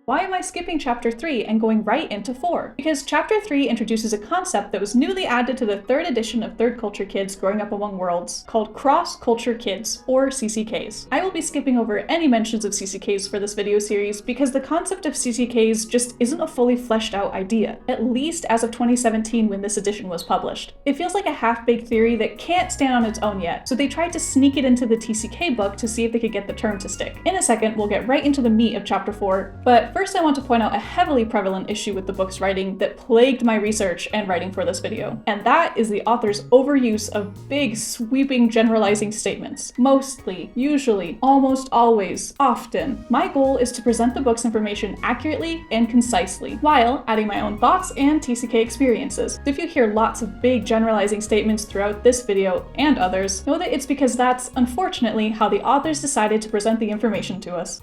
Why am I skipping chapter 3 and going right into 4? Because chapter 3 introduces a concept that was newly added to the 3rd edition of Third Culture Kids Growing Up Among Worlds, called Cross-Culture Kids, or CCKs. I will be skipping over any mentions of CCKs for this video series because the concept of CCKs just isn't a fully fleshed out idea, at least as of 2017 when this edition was published. It feels like a half-baked theory that can't stand on its own yet, so they tried to sneak it into the TCK book to see if they could get the term to stick. In a second, we'll get right into the meat of chapter 4, but first I want to point out a heavily prevalent issue with the book's writing that plagued my research and writing for this video, and that is the author's overuse of big, sweeping, generalizing statements. Mostly, usually, almost always, often. My goal is to present the book's information accurately and concisely, while adding my own thoughts and TCK experiences. If you hear lots of big generalizing statements throughout this video and others, know that it's because that's, unfortunately, how the authors decided to present the information to us.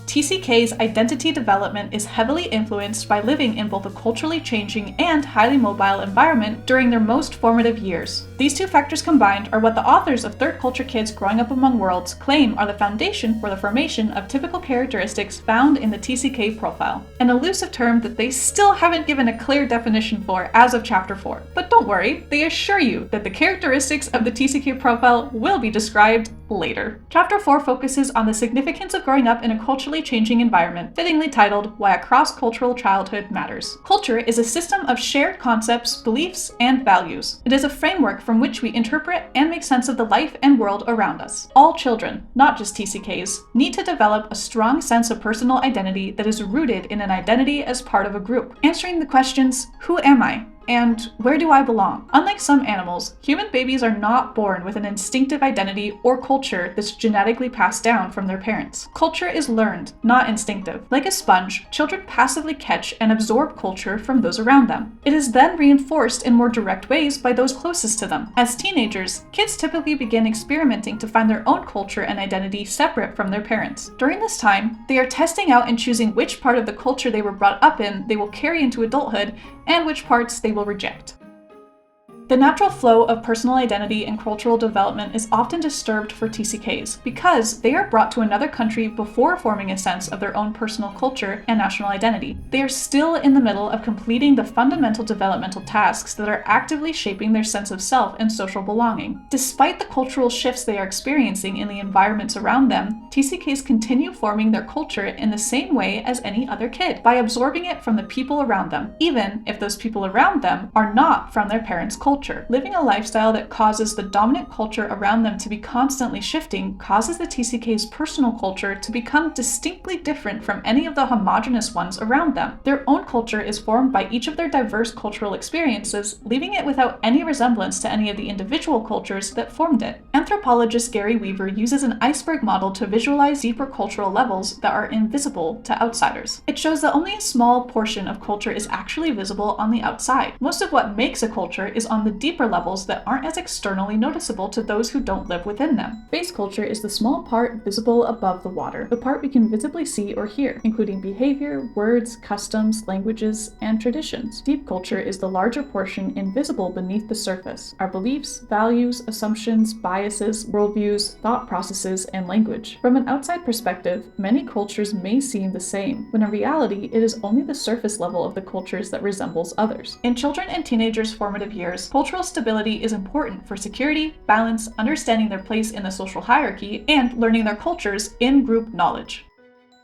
TCK's identity development is heavily influenced by living in both a culturally changing and highly mobile environment during their most formative years. These two factors combined are what the authors of Third Culture Kids Growing Up Among Worlds claim are the foundation for the formation of typical characteristics found in the TCK profile, an elusive term that they still haven't given a clear definition for as of chapter 4. But don't worry, they assure you that the characteristics of the TCK profile will be described later. Chapter 4 focuses on the significance of growing up in a culturally changing environment, fittingly titled Why a Cross-Cultural Childhood Matters. Culture is a system of shared concepts, beliefs, and values. It is a framework from which we interpret and make sense of the life and world around us. All children, not just TCKs, need to develop a strong sense of personal identity that is rooted in an identity as part of a group, answering the questions, who am I? And where do I belong? Unlike some animals, human babies are not born with an instinctive identity or culture that's genetically passed down from their parents. Culture is learned, not instinctive. Like a sponge, children passively catch and absorb culture from those around them. It is then reinforced in more direct ways by those closest to them. As teenagers, kids typically begin experimenting to find their own culture and identity separate from their parents. During this time, they are testing out and choosing which part of the culture they were brought up in they will carry into adulthood and which parts they will reject. The natural flow of personal identity and cultural development is often disturbed for TCKs because they are brought to another country before forming a sense of their own personal culture and national identity. They are still in the middle of completing the fundamental developmental tasks that are actively shaping their sense of self and social belonging. Despite the cultural shifts they are experiencing in the environments around them, TCKs continue forming their culture in the same way as any other kid, by absorbing it from the people around them, even if those people around them are not from their parents' culture. Living a lifestyle that causes the dominant culture around them to be constantly shifting causes the TCK's personal culture to become distinctly different from any of the homogeneous ones around them. Their own culture is formed by each of their diverse cultural experiences, leaving it without any resemblance to any of the individual cultures that formed it. Anthropologist Gary Weaver uses an iceberg model to visualize deeper cultural levels that are invisible to outsiders. It shows that only a small portion of culture is actually visible on the outside. Most of what makes a culture is on the deeper levels that aren't as externally noticeable to those who don't live within them. Base culture is the small part visible above the water, the part we can visibly see or hear, including behavior, words, customs, languages, and traditions. Deep culture is the larger portion invisible beneath the surface, our beliefs, values, assumptions, biases, worldviews, thought processes, and language. From an outside perspective, many cultures may seem the same, when in reality it is only the surface level of the cultures that resembles others. In children and teenagers' formative years, cultural stability is important for security, balance, understanding their place in the social hierarchy, and learning their cultures in group knowledge.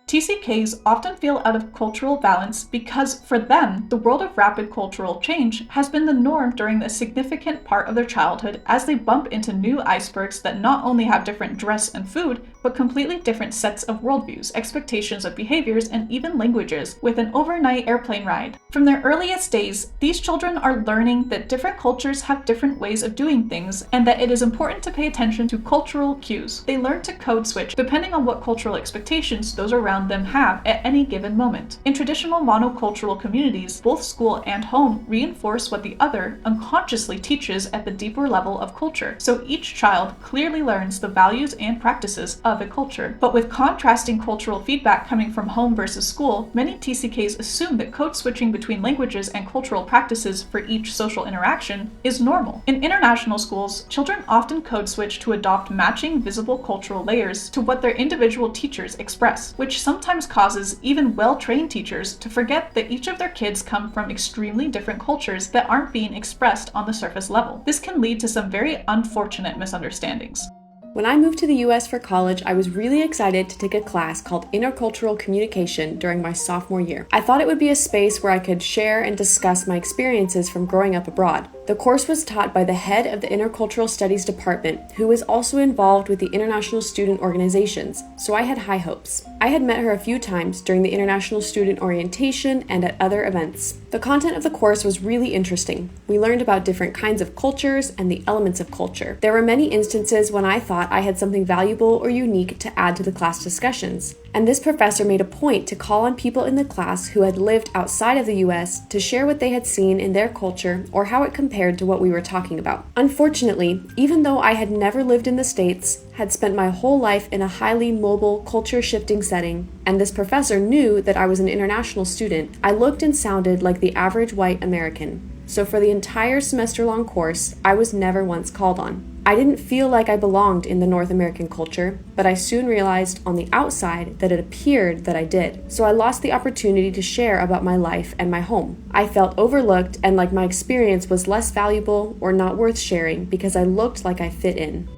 TCKs often feel out of cultural balance because, for them, the world of rapid cultural change has been the norm during a significant part of their childhood as they bump into new icebergs that not only have different dress and food, but completely different sets of worldviews, expectations of behaviors, and even languages, with an overnight airplane ride. From their earliest days, these children are learning that different cultures have different ways of doing things, and that it is important to pay attention to cultural cues. They learn to code switch depending on what cultural expectations those around them have at any given moment. In traditional monocultural communities, both school and home reinforce what the other unconsciously teaches at the deeper level of culture, so each child clearly learns the values and practices of a culture. But with contrasting cultural feedback coming from home versus school, many TCKs assume that code switching between languages and cultural practices for each social interaction is normal. In international schools, children often code switch to adopt matching visible cultural layers to what their individual teachers express, which sometimes causes even well-trained teachers to forget that each of their kids come from extremely different cultures that aren't being expressed on the surface level. This can lead to some very unfortunate misunderstandings. When I moved to the US for college, I was really excited to take a class called Intercultural Communication during my sophomore year. I thought it would be a space where I could share and discuss my experiences from growing up abroad. The course was taught by the head of the Intercultural Studies department, who was also involved with the international student organizations, so I had high hopes. I had met her a few times during the international student orientation and at other events. The content of the course was really interesting. We learned about different kinds of cultures and the elements of culture. There were many instances when I thought I had something valuable or unique to add to the class discussions. And this professor made a point to call on people in the class who had lived outside of the US to share what they had seen in their culture or how it compared to what we were talking about. Unfortunately, even though I had never lived in the States, had spent my whole life in a highly mobile, culture-shifting setting, and this professor knew that I was an international student, I looked and sounded like the average white American. So for the entire semester-long course, I was never once called on. I didn't feel like I belonged in the North American culture, but I soon realized on the outside that it appeared that I did. So I lost the opportunity to share about my life and my home. I felt overlooked and like my experience was less valuable or not worth sharing because I looked like I fit in.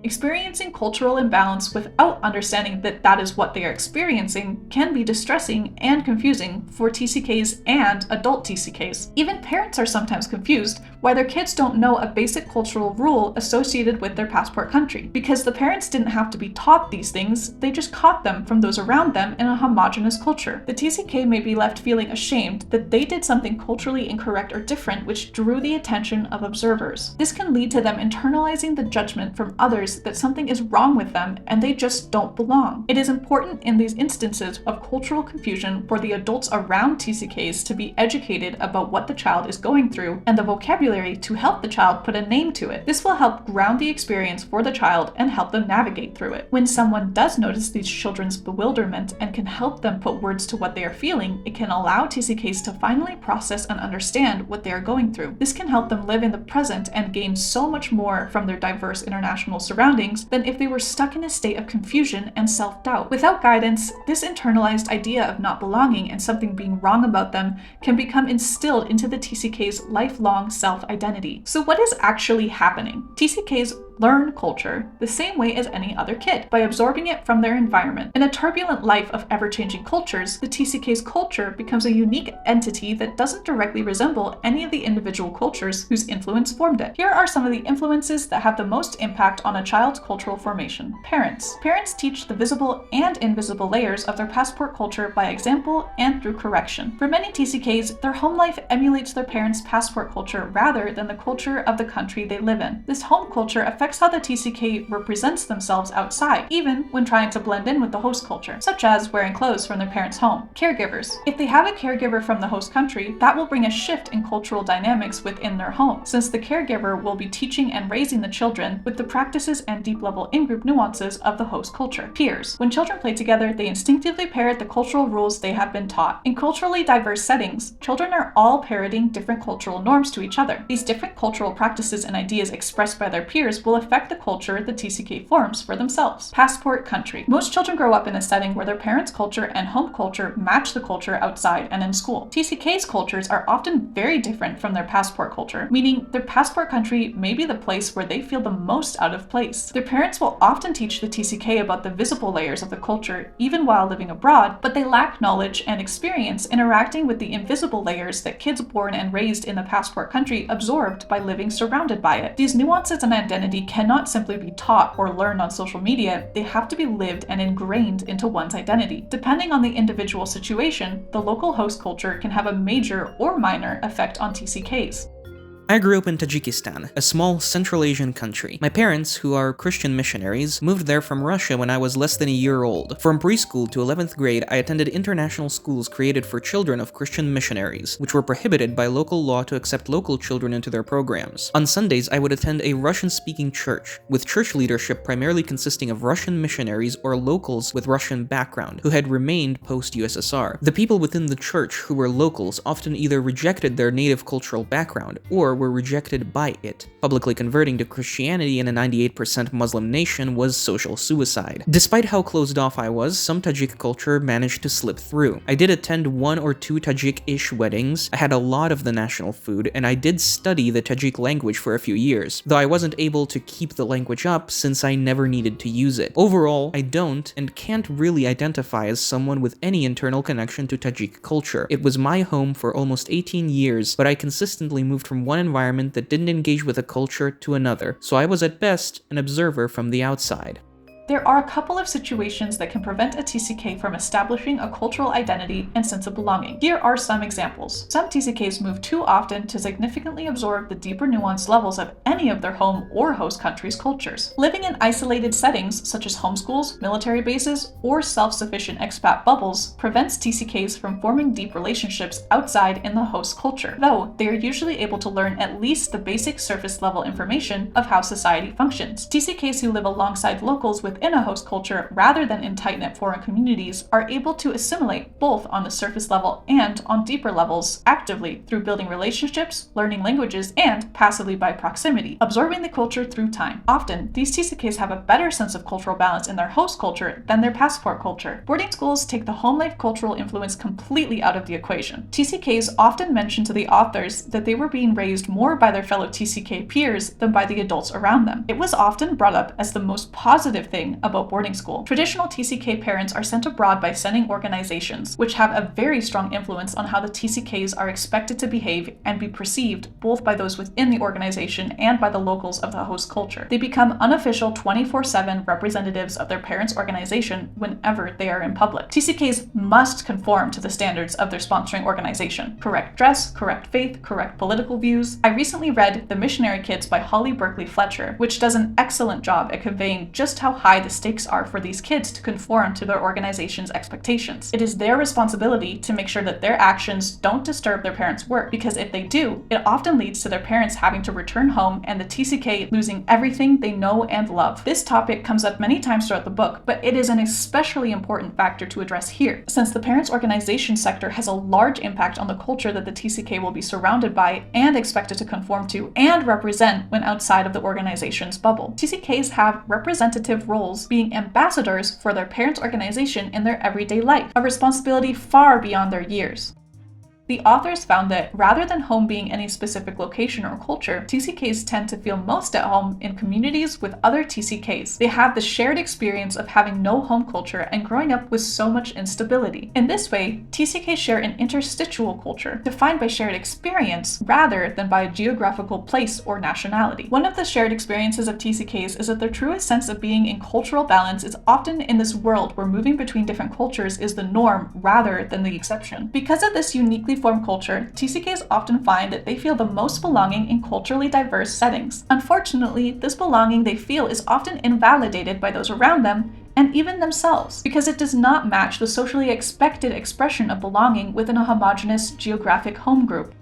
Experiencing cultural imbalance without understanding that that is what they are experiencing can be distressing and confusing for TCKs and adult TCKs. Even parents are sometimes confused why their kids don't know a basic cultural rule associated with their passport country. Because the parents didn't have to be taught these things, they just caught them from those around them in a homogeneous culture. The TCK may be left feeling ashamed that they did something culturally incorrect or different which drew the attention of observers. This can lead to them internalizing the judgment from others that something is wrong with them and they just don't belong. It is important in these instances of cultural confusion for the adults around TCKs to be educated about what the child is going through and the vocabulary to help the child put a name to it. This will help ground the experience for the child and help them navigate through it. When someone does notice these children's bewilderment and can help them put words to what they are feeling, it can allow TCKs to finally process and understand what they are going through. This can help them live in the present and gain so much more from their diverse international surroundings than if they were stuck in a state of confusion and self-doubt. Without guidance, this internalized idea of not belonging and something being wrong about them can become instilled into the TCK's lifelong self-identity. So what is actually happening? TCKs learn culture the same way as any other kid, by absorbing it from their environment. In a turbulent life of ever-changing cultures, the TCK's culture becomes a unique entity that doesn't directly resemble any of the individual cultures whose influence formed it. Here are some of the influences that have the most impact on a child's cultural formation. Parents. Parents teach the visible and invisible layers of their passport culture by example and through correction. For many TCKs, their home life emulates their parents' passport culture rather than the culture of the country they live in. This home culture affects how the TCK represents themselves outside, even when trying to blend in with the host culture, such as wearing clothes from their parents' home. Caregivers. If they have a caregiver from the host country, that will bring a shift in cultural dynamics within their home, since the caregiver will be teaching and raising the children with the practices and deep-level in-group nuances of the host culture. Peers. When children play together, they instinctively parrot the cultural rules they have been taught. In culturally diverse settings, children are all parroting different cultural norms to each other. These different cultural practices and ideas expressed by their peers will affect the culture the TCK forms for themselves. Passport country. Most children grow up in a setting where their parents' culture and home culture match the culture outside and in school. TCK's cultures are often very different from their passport culture, meaning their passport country may be the place where they feel the most out of place. Their parents will often teach the TCK about the visible layers of the culture even while living abroad, but they lack knowledge and experience interacting with the invisible layers that kids born and raised in the passport country absorbed by living surrounded by it. These nuances and identity cannot simply be taught or learned on social media, they have to be lived and ingrained into one's identity. Depending on the individual situation, the local host culture can have a major or minor effect on TCKs. I grew up in Tajikistan, a small Central Asian country. My parents, who are Christian missionaries, moved there from Russia when I was less than a year old. From preschool to 11th grade, I attended international schools created for children of Christian missionaries, which were prohibited by local law to accept local children into their programs. On Sundays, I would attend a Russian-speaking church, with church leadership primarily consisting of Russian missionaries or locals with Russian background, who had remained post-USSR. The people within the church who were locals often either rejected their native cultural background, or were rejected by it. Publicly converting to Christianity in a 98% Muslim nation was social suicide. Despite how closed off I was, some Tajik culture managed to slip through. I did attend 1 or 2 Tajik-ish weddings, I had a lot of the national food, and I did study the Tajik language for a few years, though I wasn't able to keep the language up since I never needed to use it. Overall, I don't and can't really identify as someone with any internal connection to Tajik culture. It was my home for almost 18 years, but I consistently moved from one environment that didn't engage with a culture to another, so I was at best an observer from the outside. There are a couple of situations that can prevent a TCK from establishing a cultural identity and sense of belonging. Here are some examples. Some TCKs move too often to significantly absorb the deeper nuanced levels of any of their home or host country's cultures. Living in isolated settings such as homeschools, military bases, or self-sufficient expat bubbles prevents TCKs from forming deep relationships outside in the host culture, though they are usually able to learn at least the basic surface level information of how society functions. TCKs who live alongside locals within a host culture rather than in tight-knit foreign communities are able to assimilate both on the surface level and on deeper levels actively through building relationships, learning languages, and passively by proximity, absorbing the culture through time. Often, these TCKs have a better sense of cultural balance in their host culture than their passport culture. Boarding schools take the home life cultural influence completely out of the equation. TCKs often mention to the authors that they were being raised more by their fellow TCK peers than by the adults around them. It was often brought up as the most positive thing about boarding school. Traditional TCK parents are sent abroad by sending organizations, which have a very strong influence on how the TCKs are expected to behave and be perceived both by those within the organization and by the locals of the host culture. They become unofficial 24/7 representatives of their parents' organization whenever they are in public. TCKs must conform to the standards of their sponsoring organization. Correct dress, correct faith, correct political views. I recently read The Missionary Kids by Holly Berkeley Fletcher, which does an excellent job at conveying just how high the stakes are for these kids to conform to their organization's expectations. It is their responsibility to make sure that their actions don't disturb their parents' work, because if they do, it often leads to their parents having to return home and the TCK losing everything they know and love. This topic comes up many times throughout the book, but it is an especially important factor to address here, since the parents' organization sector has a large impact on the culture that the TCK will be surrounded by and expected to conform to and represent when outside of the organization's bubble. TCKs have representative roles being ambassadors for their parents' organization in their everyday life, a responsibility far beyond their years. The authors found that rather than home being any specific location or culture, TCKs tend to feel most at home in communities with other TCKs. They have the shared experience of having no home culture and growing up with so much instability. In this way, TCKs share an interstitial culture, defined by shared experience rather than by a geographical place or nationality. One of the shared experiences of TCKs is that their truest sense of being in cultural balance is often in this world where moving between different cultures is the norm rather than the exception. Because of this uniquely formed culture, TCKs often find that they feel the most belonging in culturally diverse settings. Unfortunately, this belonging they feel is often invalidated by those around them and even themselves, because it does not match the socially expected expression of belonging within a homogeneous geographic home group.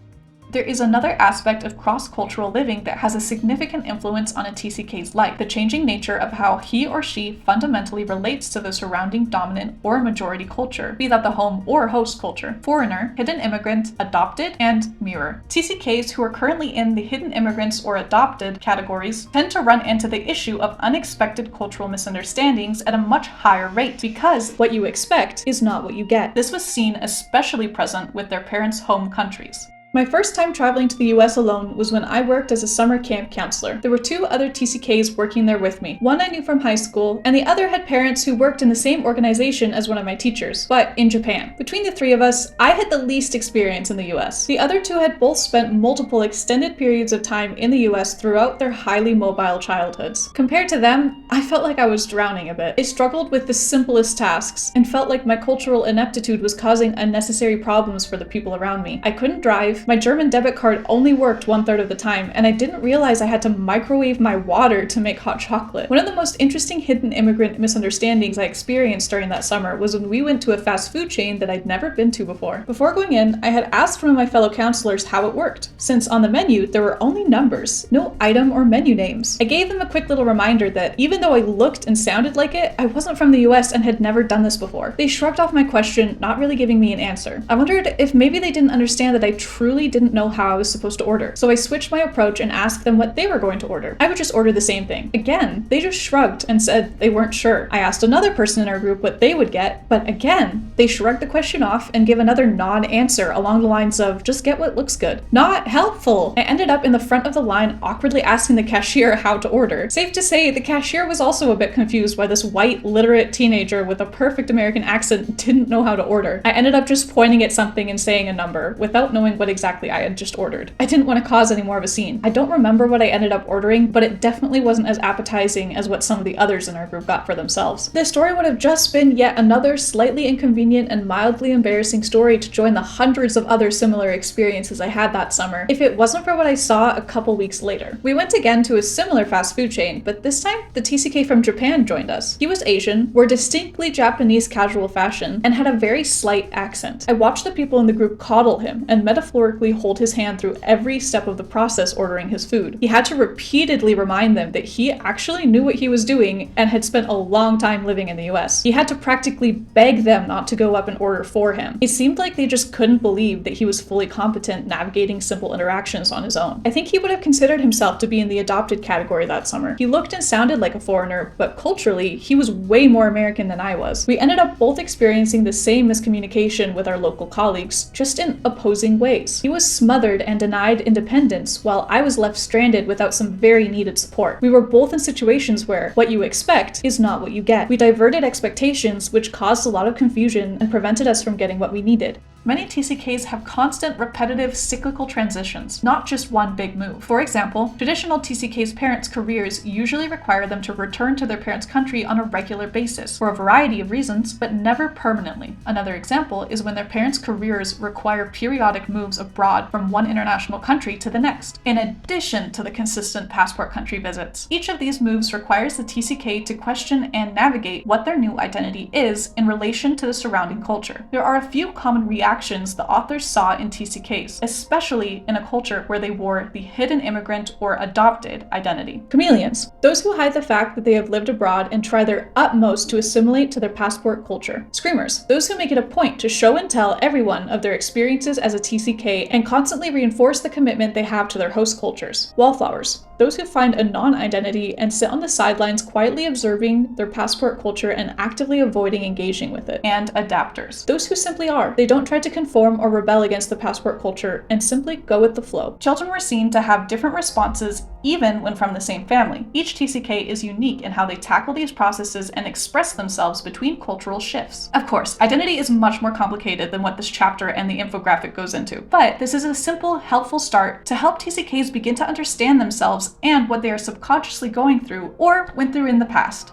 There is another aspect of cross-cultural living that has a significant influence on a TCK's life: the changing nature of how he or she fundamentally relates to the surrounding dominant or majority culture, be that the home or host culture. Foreigner, hidden immigrant, adopted, and mirror. TCKs who are currently in the hidden immigrants or adopted categories tend to run into the issue of unexpected cultural misunderstandings at a much higher rate, because what you expect is not what you get. This was seen especially present with their parents' home countries. My first time traveling to the US alone was when I worked as a summer camp counselor. There were 2 other TCKs working there with me. One I knew from high school, and the other had parents who worked in the same organization as one of my teachers, but in Japan. Between the 3 of us, I had the least experience in the US. The other 2 had both spent multiple extended periods of time in the US throughout their highly mobile childhoods. Compared to them, I felt like I was drowning a bit. I struggled with the simplest tasks and felt like my cultural ineptitude was causing unnecessary problems for the people around me. I couldn't drive, life, my German debit card only worked 1/3 of the time, and I didn't realize I had to microwave my water to make hot chocolate. One of the most interesting hidden immigrant misunderstandings I experienced during that summer was when we went to a fast food chain that I'd never been to before. Before going in, I had asked one of my fellow counselors how it worked, since on the menu there were only numbers, no item or menu names. I gave them a quick little reminder that even though I looked and sounded like it, I wasn't from the US and had never done this before. They shrugged off my question, not really giving me an answer. I wondered if maybe they didn't understand that I truly didn't know how I was supposed to order, so I switched my approach and asked them what they were going to order. I would just order the same thing. Again, they just shrugged and said they weren't sure. I asked another person in our group what they would get, but again, they shrugged the question off and gave another non-answer along the lines of, just get what looks good. Not helpful! I ended up in the front of the line awkwardly asking the cashier how to order. Safe to say, the cashier was also a bit confused why this white, literate teenager with a perfect American accent didn't know how to order. I ended up just pointing at something and saying a number, without knowing what exactly I had just ordered. I didn't want to cause any more of a scene. I don't remember what I ended up ordering, but it definitely wasn't as appetizing as what some of the others in our group got for themselves. This story would have just been yet another slightly inconvenient and mildly embarrassing story to join the hundreds of other similar experiences I had that summer, if it wasn't for what I saw a couple weeks later. We went again to a similar fast food chain, but this time the TCK from Japan joined us. He was Asian, wore distinctly Japanese casual fashion, and had a very slight accent. I watched the people in the group coddle him and metaphorically hold his hand through every step of the process ordering his food. He had to repeatedly remind them that he actually knew what he was doing and had spent a long time living in the US. He had to practically beg them not to go up and order for him. It seemed like they just couldn't believe that he was fully competent navigating simple interactions on his own. I think he would have considered himself to be in the adopted category that summer. He looked and sounded like a foreigner, but culturally, he was way more American than I was. We ended up both experiencing the same miscommunication with our local colleagues, just in opposing ways. He was smothered and denied independence, while I was left stranded without some very needed support. We were both in situations where what you expect is not what you get. We diverted expectations, which caused a lot of confusion and prevented us from getting what we needed. Many TCKs have constant, repetitive, cyclical transitions, not just one big move. For example, traditional TCKs' parents' careers usually require them to return to their parents' country on a regular basis, for a variety of reasons, but never permanently. Another example is when their parents' careers require periodic moves abroad from one international country to the next, in addition to the consistent passport country visits. Each of these moves requires the TCK to question and navigate what their new identity is in relation to the surrounding culture. There are a few common reactions the authors saw in TCKs, especially in a culture where they wore the hidden immigrant or adopted identity. Chameleons, those who hide the fact that they have lived abroad and try their utmost to assimilate to their passport culture. Screamers, those who make it a point to show and tell everyone of their experiences as a TCK and constantly reinforce the commitment they have to their host cultures. Wallflowers, those who find a non-identity and sit on the sidelines quietly observing their passport culture and actively avoiding engaging with it. And adapters, those who simply are. They don't try to conform or rebel against the passport culture and simply go with the flow. Children were seen to have different responses even when from the same family. Each TCK is unique in how they tackle these processes and express themselves between cultural shifts. Of course, identity is much more complicated than what this chapter and the infographic goes into, but this is a simple, helpful start to help TCKs begin to understand themselves and what they are subconsciously going through or went through in the past.